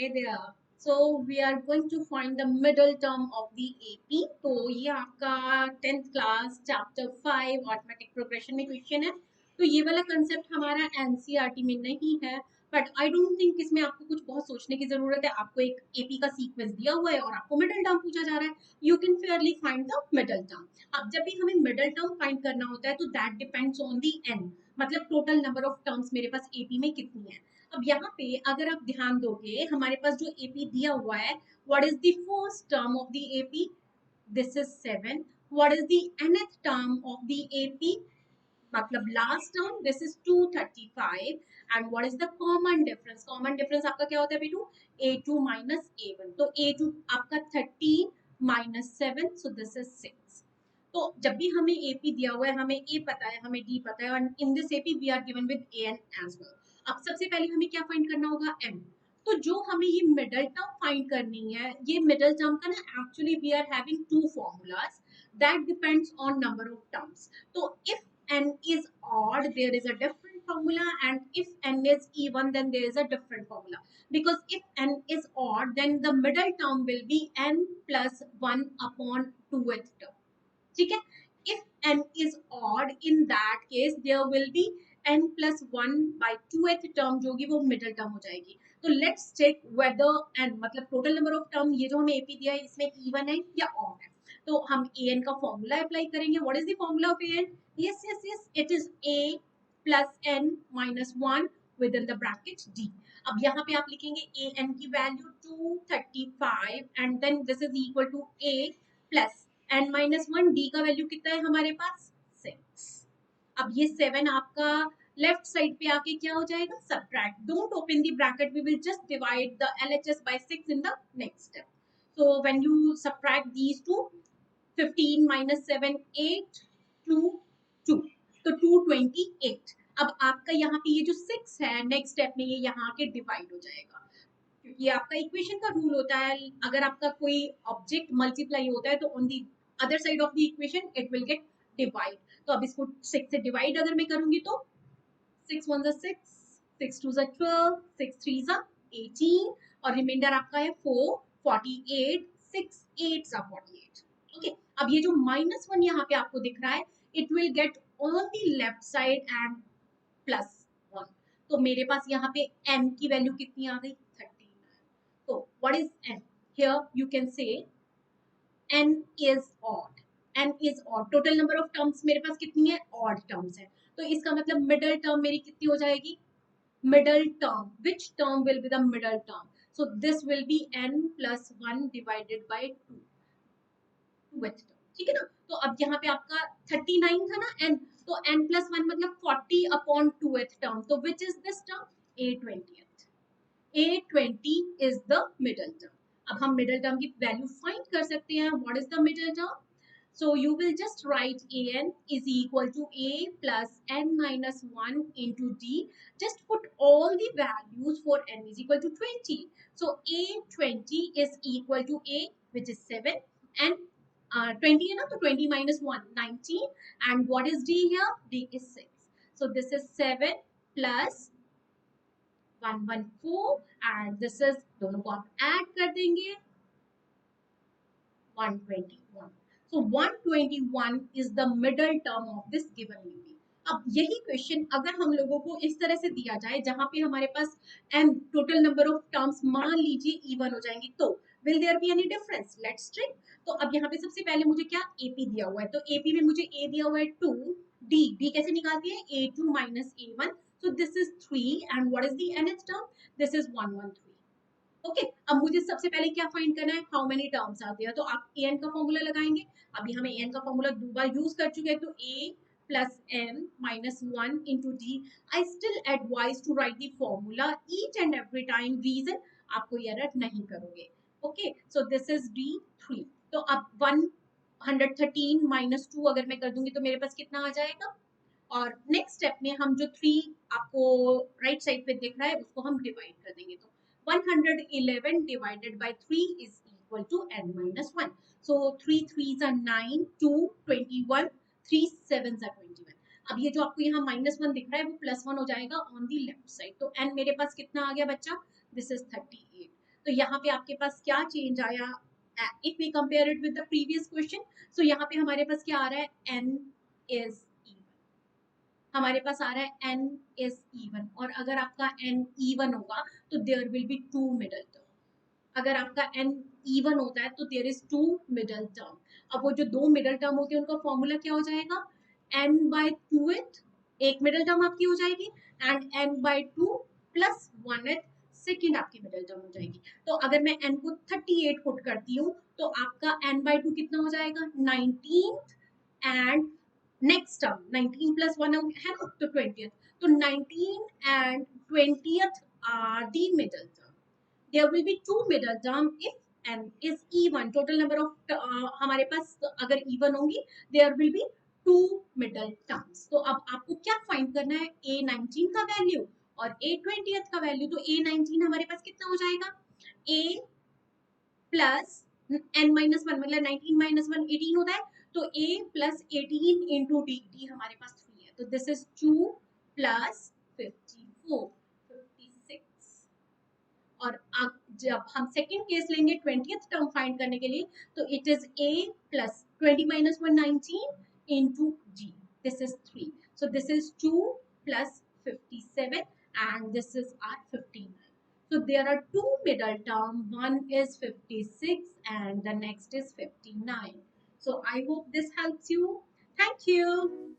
Hey there. So we are going to find the middle term of the AP. तो ये आपका 10th class chapter 5 automatic progression में question है. तो ये वाला कंसेप्ट हमारा एनसीईआरटी में नहीं है, बट आई डोंट थिंक इसमें आपको कुछ बहुत सोचने की जरूरत है. आपको एक एपी का सीक्वेंस दिया हुआ है और आपको मिडल टर्म पूछा जा रहा है. You can Fairlie find the middle term. अब जब भी हमें मिडल टर्म फाइंड करना होता है तो that depends on the N, मतलब टोटल नंबर ऑफ टर्म्स मेरे पास एपी में कितनी है. अब यहाँ पे अगर आप ध्यान दोगे हमारे पास जो एपी दिया हुआ है, what is the first term of the AP? This is 7. What is the nth term of the AP? मतलब last term, this is 235. And what is the common difference? Common difference आपका क्या होता है बेटू? a2 minus a1. तो a2 आपका 13 minus 7, so this is 6. तो जब भी हमें एपी दिया हुआ है, हमें ए पता है, हमें डी पता है, and in this AP we are given with A N as well. अब सबसे पहले हमें क्या फाइंड करना होगा? एन. तो जो हमें ये मिडल टर्म फाइंड करनी है, ये मिडल टर्म का ना actually we are having two formulas that depends on number of terms. तो इफ n is odd, there is a different formula, and if n is even, then there is a different formula. Because if n is odd, then the middle term will be n plus 1 upon 2th term. ठीक है. If n is odd, in that case there will be n plus 1 by 2th term, जो होगी वो middle term हो जाएगी. तो let's check whether n, मतलब total number of term, ये जो हमें एपी दिया है इसमें इवन है या ऑड है. तो हम an का फॉर्मूला अप्लाई करेंगे. What is the formula of an? yes yes yes it is a plus n minus 1 within the bracket d. अब यहाँ पे आप लिखेंगे an की वैल्यू 235 and then this is equal to a plus n minus 1. d का वैल्यू कितना है हमारे पास? 6. अब ये 7 आपका लेफ्ट साइड पे आके क्या हो जाएगा? Subtract. Don't open the bracket, we will just divide the LHS by 6 in the next step. So when you subtract these two, 15 minus 7, 8, 2, 2. तो 228. अब आपका यहाँ पे ये जो 6 है, नेक्स्ट स्टेप में ये यहाँ के डिवाइड हो जाएगा, क्योंकि आपका इक्वेशन का रूल होता है, अगर आपका कोई ऑब्जेक्ट मल्टीप्लाई होता है तो on the other side of the equation it will get divide. तो अब इसको 6 से डिवाइड अगर मैं करूंगी तो 6 1 6, 6 2 12, 6 3 18, और रिमाइंडर आपका है 4 48, 6 8 48. ओके. अब ये जो -1 यहाँ पे आपको दिख रहा है, it will get on the left side and +1. तो मेरे पास यहाँ पे n की वैल्यू कितनी आ गई? 39. तो what is n? Here you can say n is odd. n is odd. Total number of terms मेरे पास कितनी है? ऑड टर्म्स है. तो इसका मतलब मिडल टर्म मेरी कितनी हो जाएगी? Middle term, which term will be the middle term? So this will be n plus 1 divided by 2 with term. ठीक है ना. तो अब यहाँ पे आपका 39 था ना n, तो n plus 1 मतलब 40 upon 2th term. तो which is this term? a20th. a20 is the middle term. अब हम middle term की वैल्यू फाइंड कर सकते हैं. what is the middle term? So you will just write an is equal to a plus n minus 1 into d. Just put all the values for n is equal to 20. So a20 is equal to a, which is 7, and 20 है ना, तो 20 minus 1 19, and what is d here? d is 6. So this is 7 plus 114, and this is, दोनों को आप add कर देंगे, 121. So 121 is the middle term of this given AP. अब यही क्वेश्चन अगर हम लोगों को इस तरह से दिया जाए, जहां पे हमारे पास n total number of terms मान लीजिए इवन हो जाएंगी, तो will there be any difference? Let's check. तो अब यहाँ पे सबसे पहले मुझे क्या AP दिया हुआ है, तो AP में मुझे A दिया हुआ है 2, D कैसे निकालती है? A2 minus A1. So this is 3, and what is the nth term? This is 113. Okay. अब मुझे सबसे पहले क्या फाइंड करना है? How many terms are there. तो आप an का फॉर्मूला लगाएंगे. अभी हमें an का फॉर्मूला दो बार यूज कर चुके हैं, तो a plus n minus 1 into d. I still advise to write the formula each and every time. Reason, आप कोई एरर नहीं करोगे. Okay. So this is d3. तो अब 113 minus 2 अगर मैं कर दूंगी तो मेरे पास कितना आ जाएगा? और नेक्स्ट स्टेप में हम जो 3 आपको राइट साइड पे दिख रहा है उसको हम डिवाइड कर देंगे. तो 111 divided by 3 is equal to n minus 1. So 3 3s are 9, 2 21, 3 7s are 21. अब ये जो आपको यहाँ -1 दिख रहा है वो +1 हो जाएगा ऑन दी लेफ्ट साइड. तो n मेरे पास कितना आ गया बच्चा? This is 38. तो यहाँ पे आपके पास क्या चेंज आया if we compare it with the previous question? So यहाँ पे हमारे पास क्या आ रहा है, n इज इवन, हमारे पास आ रहा है n इज इवन, और अगर आपका n इवन होगा तो there will be two middle term, अगर आपका n इवन होता है तो there is two middle term. अब वो जो दो मिडल टर्म होती है उनका फॉर्मूला क्या हो जाएगा, n बाय टू एथ, एक मिडल टर्म आपकी हो जाएगी, and n by two plus one एथ सेकेंड आपकी मिडल टर्म हो जाएगी। तो अगर मैं n को 38 पुट करती हूँ तो आपका n बाय टू कितना हो जाएगा, 19, and next term 19 plus one है ना, तो 20th, तो 19 and 20th are the middle term. there will be two middle term if n is even, total number of हमारे पास अगर even होंगी there will be two middle terms। तो अब आपको क्या फाइंड करना है, a19 का वैल्यू और a20th का वैल्यू। तो a19 हमारे पास कितना हो जाएगा, a plus n minus one, मतलब 19 माइनस वन 18 होता है, तो a plus 18 into D D हमारे पास 3 है, तो दिस इज 2 प्लस 54, 56। और अब जब हम सेकंड केस लेंगे 20th टर्म फाइंड करने के लिए, तो it is a plus 20 minus 1 19 into g, this is 3, so this is 2 plus 57 and this is our 59। so there are two middle term, one is 56 and the next is 59। so I hope this helps you, thank you।